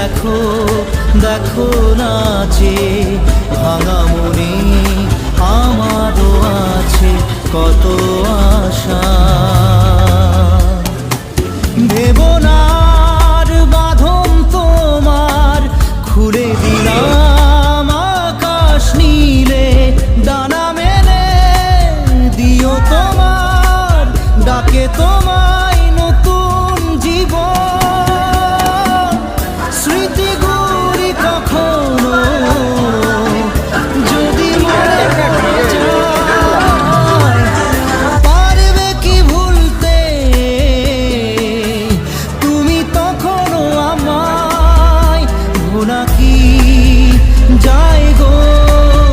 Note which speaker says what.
Speaker 1: দেখো দেখো নাচে ভাঙা মনে আমারও আছে কত আশা। ভেবনার বাঁধন তোমার খুলে দিলাম আকাশ নীলে, ডানা মেলে দিও তোমার ডাকে তো